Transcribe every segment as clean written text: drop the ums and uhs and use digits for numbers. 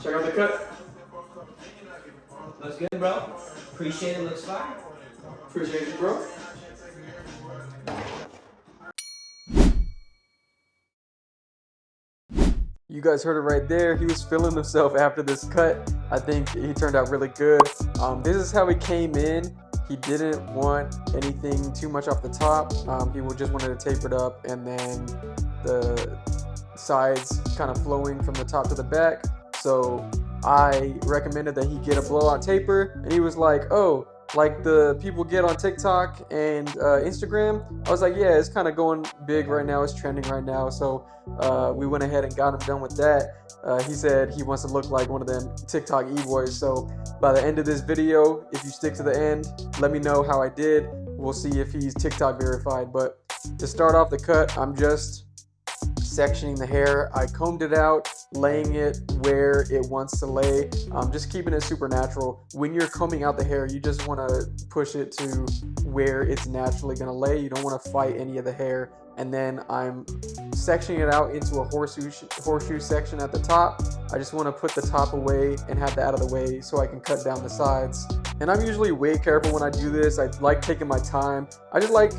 Check out the cut. Looks good, bro. Appreciate it. Looks fine. Appreciate you, bro. You guys heard it right there. He was feeling himself after this cut. I think he turned out really good. This is how he came in. He didn't want anything too much off the top. He just wanted to taper it up, and then the sides kind of flowing from the top to the back. So I recommended that he get a blowout taper, and he was like, oh, like the people get on TikTok and Instagram. I was like, yeah, it's kind of going big right now. It's trending right now. So we went ahead and got him done with that. He said he wants to look like one of them TikTok e-boys. So by the end of this video, if you stick to the end, let me know how I did. We'll see if he's TikTok verified. But to start off the cut, I'm just sectioning the hair. I combed it out, laying it where it wants to lay, just keeping it super natural. When you're combing out the hair, you just want to push it to where it's naturally going to lay. You don't want to fight any of the hair. And then I'm sectioning it out into a horseshoe section at the top. I just want to put the top away and have that out of the way so I can cut down the sides. And I'm usually way careful when I do this. I like taking my time. I just like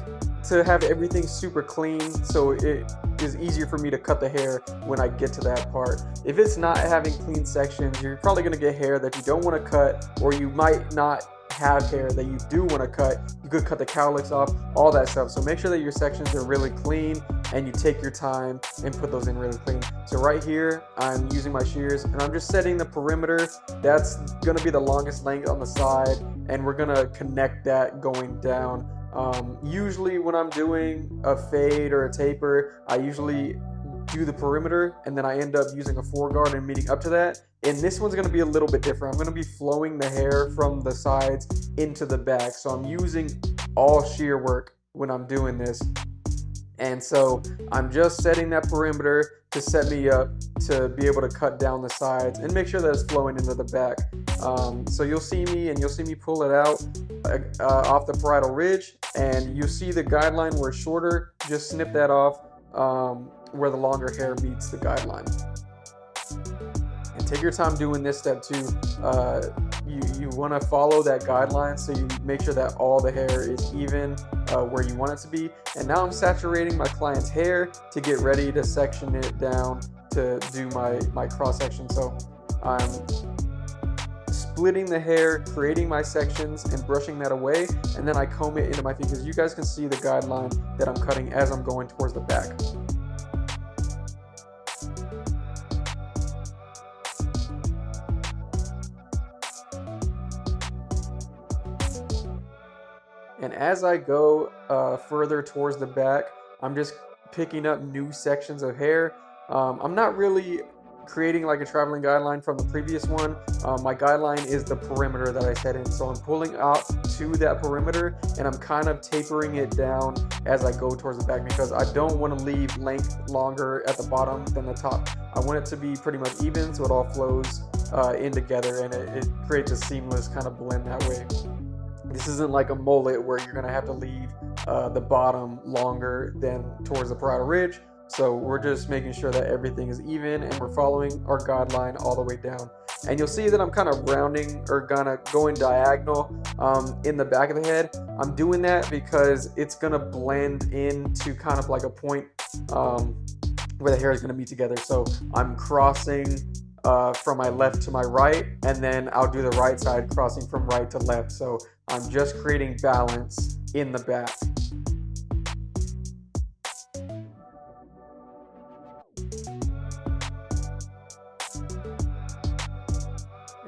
to have everything super clean so it is easier for me to cut the hair when I get to that part. If it's not having clean sections, you're probably going to get hair that you don't want to cut, or you might not have hair that you do want to cut. You could cut the cowlicks off, all that stuff. So make sure that your sections are really clean and you take your time and put those in really clean. So right here, I'm using my shears and I'm just setting the perimeter. That's going to be the longest length on the side, and we're going to connect that going down. Usually when I'm doing a fade or a taper, I usually do the perimeter and then I end up using a foreguard and meeting up to that. And this one's going to be a little bit different. I'm going to be flowing the hair from the sides into the back. So I'm using all shear work when I'm doing this. And so I'm just setting that perimeter to set me up to be able to cut down the sides and make sure that it's flowing into the back. So you'll see me pull it out off the parietal ridge, and you'll see the guideline where it's shorter. Just snip that off where the longer hair meets the guideline. And take your time doing this step too. You want to follow that guideline so you make sure that all the hair is even where you want it to be. And now I'm saturating my client's hair to get ready to section it down to do my cross section. So I'm splitting the hair, creating my sections, and brushing that away, and then I comb it into my fingers. You guys can see the guideline that I'm cutting as I'm going towards the back. And as I go further towards the back, I'm just picking up new sections of hair. I'm not really creating like a traveling guideline from the previous one. My guideline is the perimeter that I set in. So I'm pulling out to that perimeter and I'm kind of tapering it down as I go towards the back, because I don't want to leave length longer at the bottom than the top. I want it to be pretty much even so it all flows in together, and it creates a seamless kind of blend that way. This isn't like a mullet where you're gonna have to leave the bottom longer than towards the parietal ridge. So we're just making sure that everything is even and we're following our guideline all the way down. And you'll see that I'm kind of rounding or going diagonal in the back of the head. I'm doing that because it's gonna blend into kind of like a point where the hair is gonna meet together. So I'm crossing from my left to my right, and then I'll do the right side crossing from right to left. So I'm just creating balance in the back.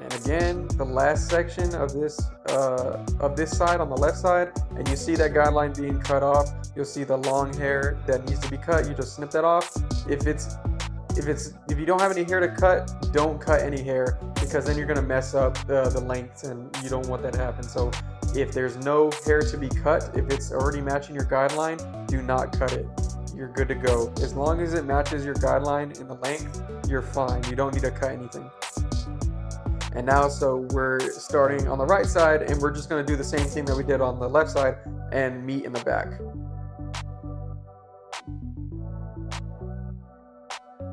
And again, the last section of this side on the left side, and you see that guideline being cut off. You'll see the long hair that needs to be cut. You just snip that off. If you don't have any hair to cut, don't cut any hair, because then you're gonna mess up the lengths, and you don't want that to happen. So if there's no hair to be cut, if it's already matching your guideline, do not cut it. You're good to go. As long as it matches your guideline in the length, you're fine. You don't need to cut anything. And now, so we're starting on the right side, and we're just gonna do the same thing that we did on the left side and meet in the back.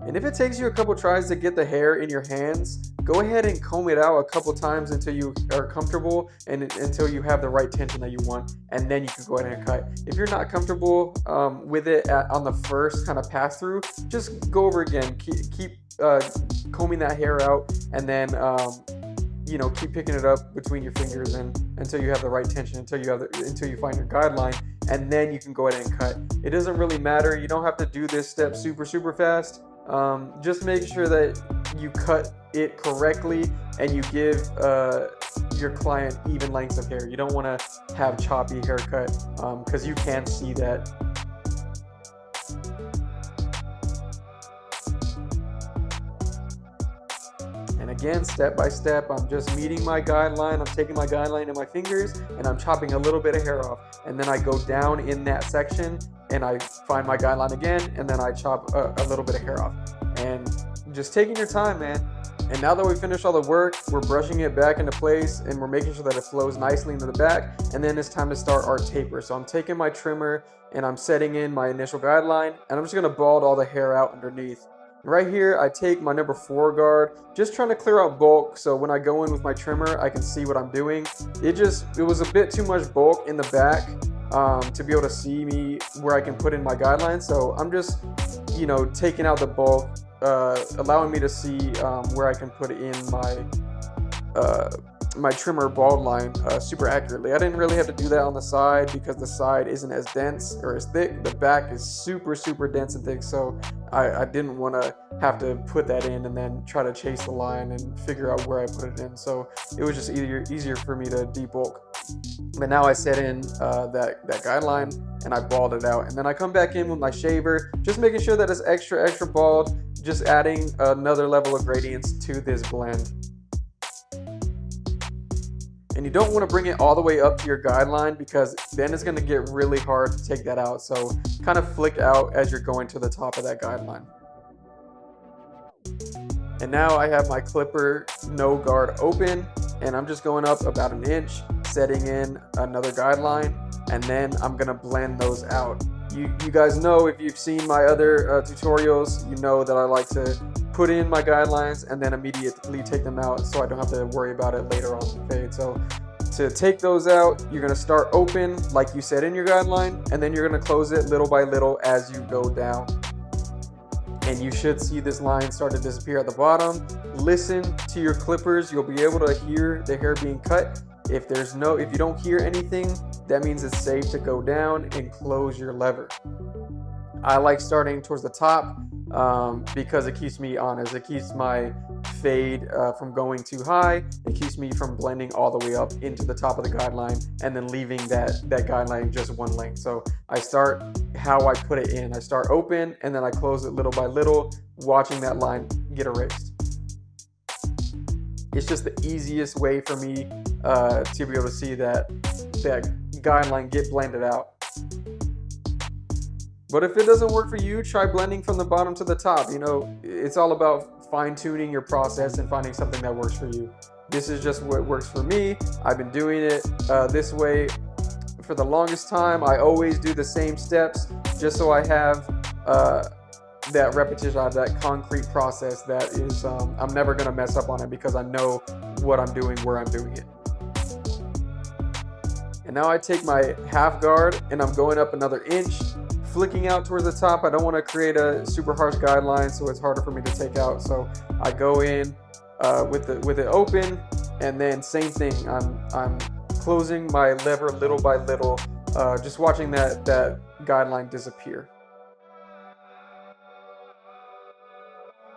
And if it takes you a couple tries to get the hair in your hands, go ahead and comb it out a couple times until you are comfortable and until you have the right tension that you want, and then you can go ahead and cut. If you're not comfortable with it on the first kind of pass through, just go over again. Keep combing that hair out, and then you know, keep picking it up between your fingers and until you have the right tension, until you find your guideline, and then you can go ahead and cut. It doesn't really matter. You don't have to do this step super fast. Just make sure that you cut it correctly and you give your client even lengths of hair. You don't want to have choppy haircut because you can see that. And again, step by step, I'm just meeting my guideline. I'm taking my guideline in my fingers and I'm chopping a little bit of hair off. And then I go down in that section and I find my guideline again, and then I chop a little bit of hair off. And just taking your time, man. And now that we finished all the work, we're brushing it back into place and we're making sure that it flows nicely into the back. And then it's time to start our taper. So I'm taking my trimmer and I'm setting in my initial guideline, and I'm just gonna bald all the hair out underneath. Right here, I take my number 4 guard, just trying to clear out bulk, so when I go in with my trimmer, I can see what I'm doing. It was a bit too much bulk in the back to be able to see me where I can put in my guidelines. So I'm just, you know, taking out the bulk, allowing me to see where I can put in my trimmer bald line super accurately. I didn't really have to do that on the side because the side isn't as dense or as thick. The back is super dense and thick, so I didn't want to have to put that in and then try to chase the line and figure out where I put it in. So it was just easier for me to debulk. But now I set in that guideline and I bald it out, and then I come back in with my shaver, just making sure that it's extra bald, just adding another level of gradients to this blend. And you don't want to bring it all the way up to your guideline because then it's going to get really hard to take that out. So kind of flick out as you're going to the top of that guideline. And now I have my clipper no guard open, and I'm just going up about an inch, setting in another guideline, and then I'm going to blend those out. You guys know, if you've seen my other tutorials, you know that I like to put in my guidelines and then immediately take them out so I don't have to worry about it later on in the fade. So to take those out, you're going to start open like you said in your guideline, and then you're going to close it little by little as you go down. And you should see this line start to disappear at the bottom. Listen to your clippers. You'll be able to hear the hair being cut. If you don't hear anything, that means it's safe to go down and close your lever. I like starting towards the top because it keeps me honest. It keeps my fade from going too high. It keeps me from blending all the way up into the top of the guideline and then leaving that guideline just one length. So I start how I put it in. I start open and then I close it little by little, watching that line get erased. It's just the easiest way for me to be able to see that guideline get blended out. But if it doesn't work for you, try blending from the bottom to the top. You know, it's all about fine-tuning your process and finding something that works for you. This is just what works for me. I've been doing it this way for the longest time. I always do the same steps just so I have that repetition, I have that concrete process that is, I'm never gonna mess up on it because I know what I'm doing, where I'm doing it. And now I take my half guard and I'm going up another inch, flicking out towards the top. I don't want to create a super harsh guideline, so it's harder for me to take out. So I go in with it open, and then same thing. I'm closing my lever little by little, just watching that guideline disappear.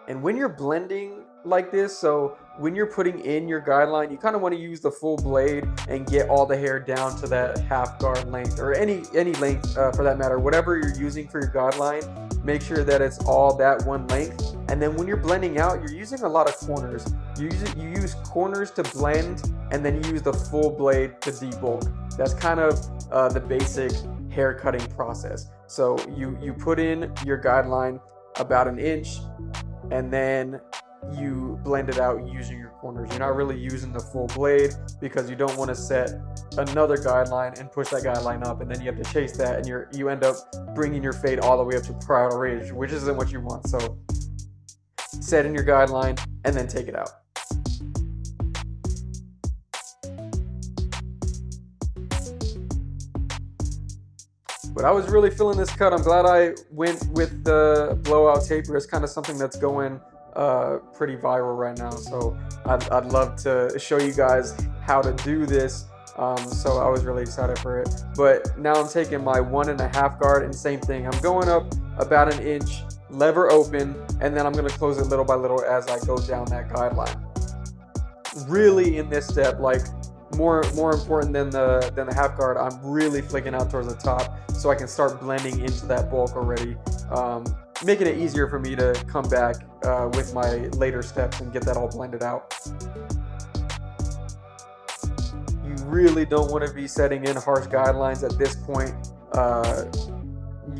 And when you're blending like this, so when you're putting in your guideline, you kind of want to use the full blade and get all the hair down to that half guard length, or any length for that matter. Whatever you're using for your guideline, make sure that it's all that one length. And then when you're blending out, you're using a lot of corners. You use corners to blend, and then you use the full blade to debulk. That's kind of the basic hair cutting process. So you put in your guideline about an inch, and then you blend it out using your corners. You're not really using the full blade because you don't want to set another guideline and push that guideline up, and then you have to chase that, and you end up bringing your fade all the way up to parietal ridge, which isn't what you want. So set in your guideline and then take it out. But I was really feeling this cut. I'm glad I went with the blowout taper. It's kind of something that's going pretty viral right now. So I'd love to show you guys how to do this. So I was really excited for it. But now I'm taking my 1.5 guard and same thing. I'm going up about 1 inch, lever open, and then I'm going to close it little by little as I go down that guideline. Really in this step, like more important than the half guard, I'm really flicking out towards the top so I can start blending into that bulk already, making it easier for me to come back with my later steps and get that all blended out. You really don't want to be setting in harsh guidelines at this point.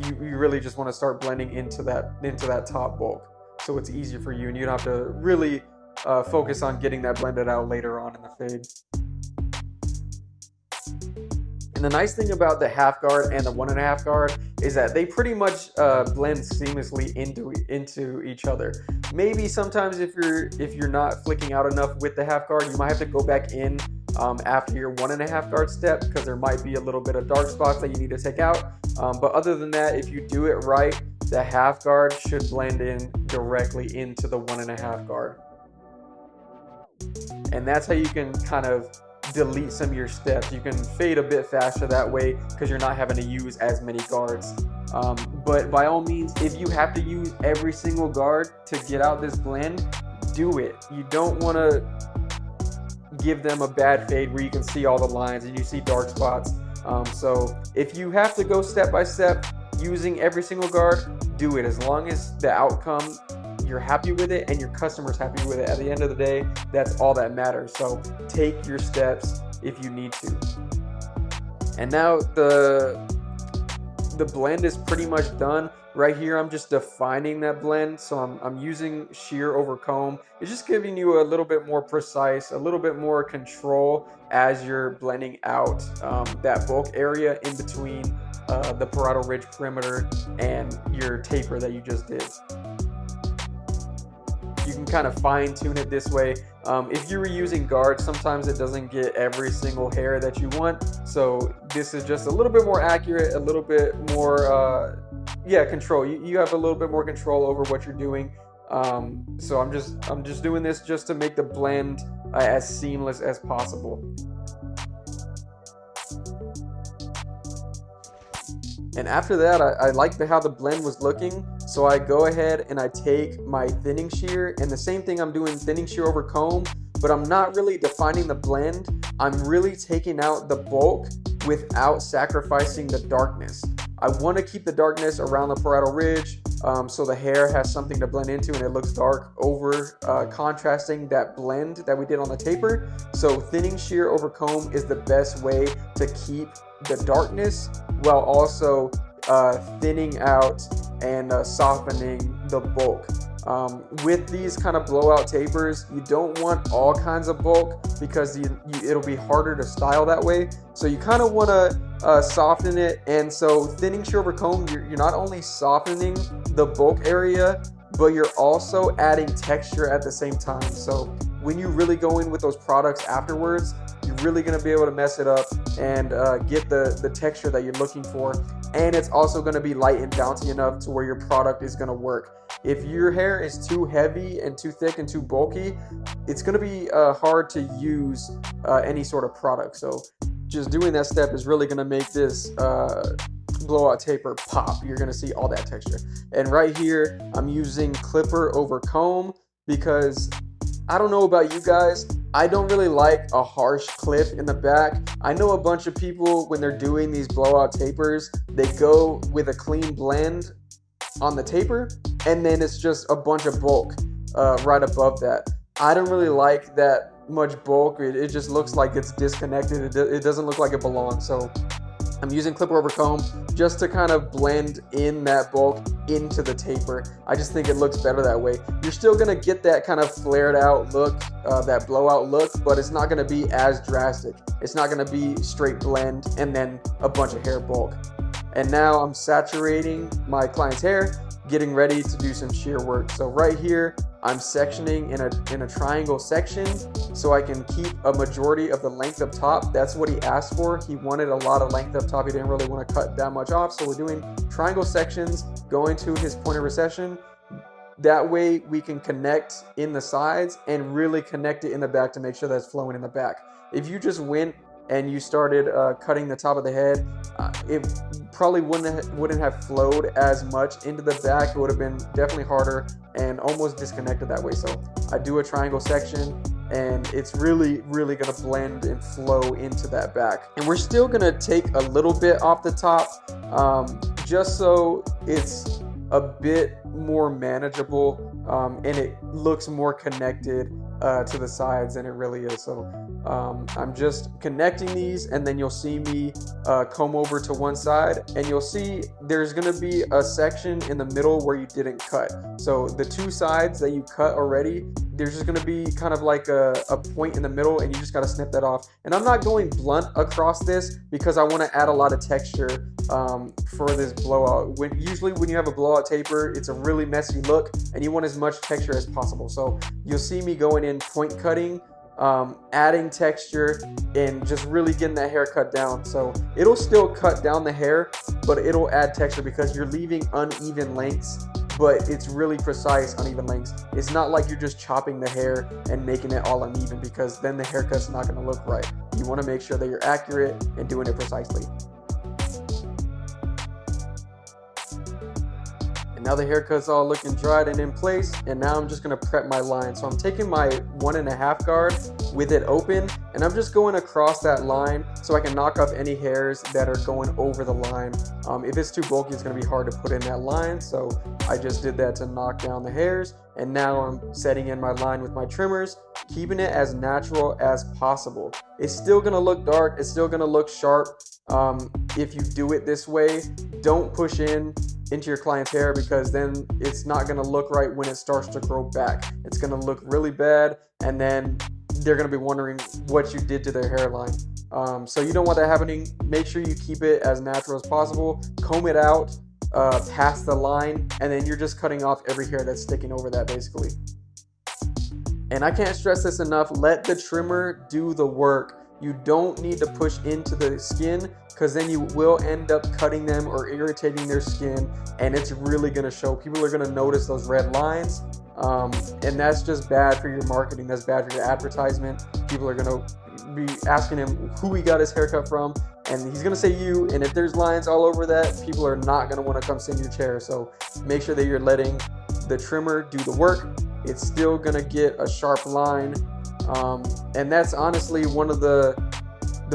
You really just want to start blending into that top bulk so it's easier for you, and you don't have to really focus on getting that blended out later on in the fade. And the nice thing about the half guard and the 1.5 guard is that they pretty much blend seamlessly into each other. Maybe sometimes if you're not flicking out enough with the half guard, you might have to go back in after your 1.5 guard step because there might be a little bit of dark spots that you need to take out. But other than that, if you do it right, the half guard should blend in directly into the 1.5 guard. And that's how you can kind of delete some of your steps. You can fade a bit faster that way because you're not having to use as many guards. But by all means, if you have to use every single guard to get out this blend, do it. You don't want to give them a bad fade where you can see all the lines and you see dark spots. So if you have to go step by step using every single guard, do it. As long as the outcome, you're happy with it and your customer's happy with it. At the end of the day, that's all that matters. So take your steps if you need to. And now the blend is pretty much done. Right here, I'm just defining that blend. So I'm using shear over comb. It's just giving you a little bit more precise, a little bit more control as you're blending out that bulk area in between the parietal ridge perimeter and your taper that you just did. You can kind of fine tune it this way. If you were using guards, sometimes it doesn't get every single hair that you want. So this is just a little bit more accurate, a little bit more, control. You have a little bit more control over what you're doing. So I'm just doing this just to make the blend as seamless as possible. And after that, I liked how the blend was looking. So I go ahead and I take my thinning shear, and the same thing, I'm doing thinning shear over comb, but I'm not really defining the blend. I'm really taking out the bulk without sacrificing the darkness. I want to keep the darkness around the parietal ridge so the hair has something to blend into and it looks dark over contrasting that blend that we did on the taper. So thinning shear over comb is the best way to keep the darkness while also thinning out and softening the bulk. With these kind of blowout tapers, you don't want all kinds of bulk because it'll be harder to style that way. So you kind of want to soften it. And so thinning shear over comb, you're not only softening the bulk area, but you're also adding texture at the same time. So when you really go in with those products afterwards, you're really going to be able to mess it up and get the texture that you're looking for. And it's also going to be light and bouncy enough to where your product is going to work. If your hair is too heavy and too thick and too bulky, it's going to be hard to use any sort of product. So just doing that step is really going to make this blowout taper pop. You're going to see all that texture. And right here, I'm using clipper over comb because I don't know about you guys, I don't really like a harsh clip in the back. I know a bunch of people, when they're doing these blowout tapers, they go with a clean blend on the taper, and then it's just a bunch of bulk right above that. I don't really like that much bulk. It just looks like it's disconnected. It doesn't look like it belongs. So I'm using clipper over comb just to kind of blend in that bulk into the taper. I just think it looks better that way. You're still gonna get that kind of flared out look, that blowout look, but it's not gonna be as drastic. It's not gonna be straight blend and then a bunch of hair bulk. And now I'm saturating my client's hair, getting ready to do some shear work. So right here, I'm sectioning in a triangle section so I can keep a majority of the length up top. That's what he asked for. He wanted a lot of length up top. He didn't really want to cut that much off. So we're doing triangle sections going to his point of recession. That way we can connect in the sides and really connect it in the back to make sure that's flowing in the back. If you just went and you started cutting the top of the head, it probably wouldn't have flowed as much into the back. It would have been definitely harder and almost disconnected that way. So I do a triangle section, and it's really gonna blend and flow into that back. And we're still gonna take a little bit off the top, just so it's a bit more manageable, and it looks more connected to the sides than it really is. So I'm just connecting these, and then you'll see me comb over to one side, and you'll see there's gonna be a section in the middle where you didn't cut. So the two sides that you cut already, there's just gonna be kind of like a point in the middle, and you just gotta snip that off. And I'm not going blunt across this because I wanna add a lot of texture for this blowout. Usually when you have a blowout taper, it's a really messy look, and you want as much texture as possible. So you'll see me going in point cutting, adding texture, and just really getting that hair cut down. So it'll still cut down the hair, but it'll add texture because you're leaving uneven lengths, but it's really precise uneven lengths. It's not like you're just chopping the hair and making it all uneven, because then the haircut's not gonna look right. You wanna make sure that you're accurate and doing it precisely. And now the haircut's all looking dried and in place, and now I'm just gonna prep my line. So I'm taking my 1.5 guard with it open, and I'm just going across that line so I can knock off any hairs that are going over the line. If it's too bulky, it's gonna be hard to put in that line, so I just did that to knock down the hairs. And now I'm setting in my line with my trimmers, keeping it as natural as possible. It's still gonna look dark, it's still gonna look sharp. If you do it this way, don't push into your client's hair, because then it's not gonna look right when it starts to grow back. It's gonna look really bad, and then they're gonna be wondering what you did to their hairline. So you don't want that happening. Make sure you keep it as natural as possible. Comb it out past the line, and then you're just cutting off every hair that's sticking over that, basically. And I can't stress this enough, let the trimmer do the work. You don't need to push into the skin, because then you will end up cutting them or irritating their skin, and it's really gonna show. People are gonna notice those red lines, and that's just bad for your marketing. That's bad for your advertisement. People are gonna be asking him who he got his haircut from, and he's gonna say you, and if there's lines all over that, people are not gonna wanna come sit in your chair. So make sure that you're letting the trimmer do the work. It's still gonna get a sharp line, and that's honestly one of the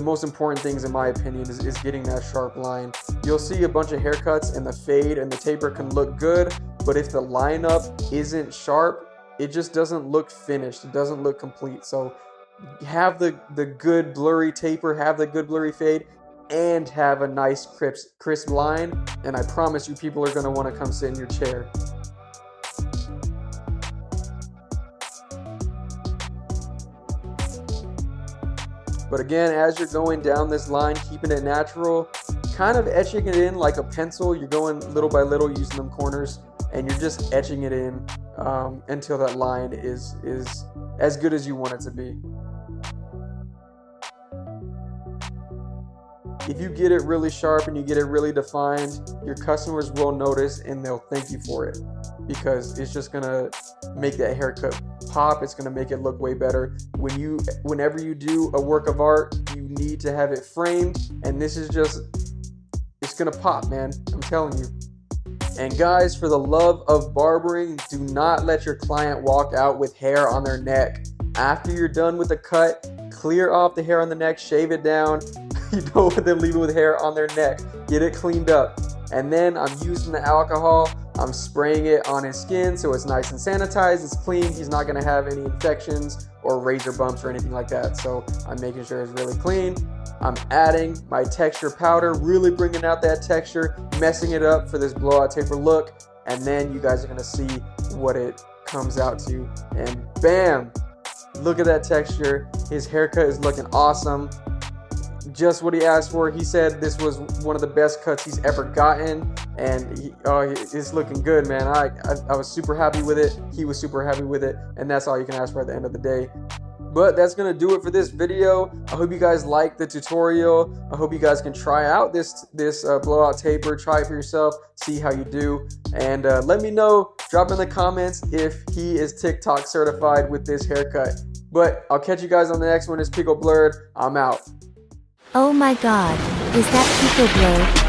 most important things, in my opinion, is getting that sharp line. You'll see a bunch of haircuts, and the fade and the taper can look good, but if the lineup isn't sharp, it just doesn't look finished. It doesn't look complete. So have the good blurry taper, have the good blurry fade, and have a nice crisp line, and I promise you people are gonna wanna come sit in your chair. But again, as you're going down this line, keeping it natural, kind of etching it in like a pencil. You're going little by little using them corners, and you're just etching it in until that line is as good as you want it to be. If you get it really sharp and you get it really defined, your customers will notice, and they'll thank you for it, because it's just gonna make that haircut pop. It's gonna make it look way better. Whenever you do a work of art, you need to have it framed, and this is just, it's gonna pop, man. I'm telling you. And guys, for the love of barbering, do not let your client walk out with hair on their neck. After you're done with the cut, clear off the hair on the neck, shave it down. You don't want them leaving with hair on their neck. Get it cleaned up. And then I'm using the alcohol. I'm spraying it on his skin so it's nice and sanitized. It's clean. He's not going to have any infections or razor bumps or anything like that. So I'm making sure it's really clean. I'm adding my texture powder, really bringing out that texture, messing it up for this blowout taper look. And then you guys are going to see what it comes out to. And bam! Look at that texture. His haircut is looking awesome. just what he asked for. He said this was one of the best cuts he's ever gotten, and it's looking good, man. I was super happy with it. He was super happy with it, and that's all you can ask for at the end of the day. But that's gonna do it for this video. I hope you guys liked the tutorial. I hope you guys can try out this blowout taper. Try it for yourself, see how you do, and let me know. Drop in the comments if he is TikTok certified with this haircut. But I'll catch you guys on the next one. It's Pico.Blurred. I'm out. Oh my god, is that Pico.Blurred?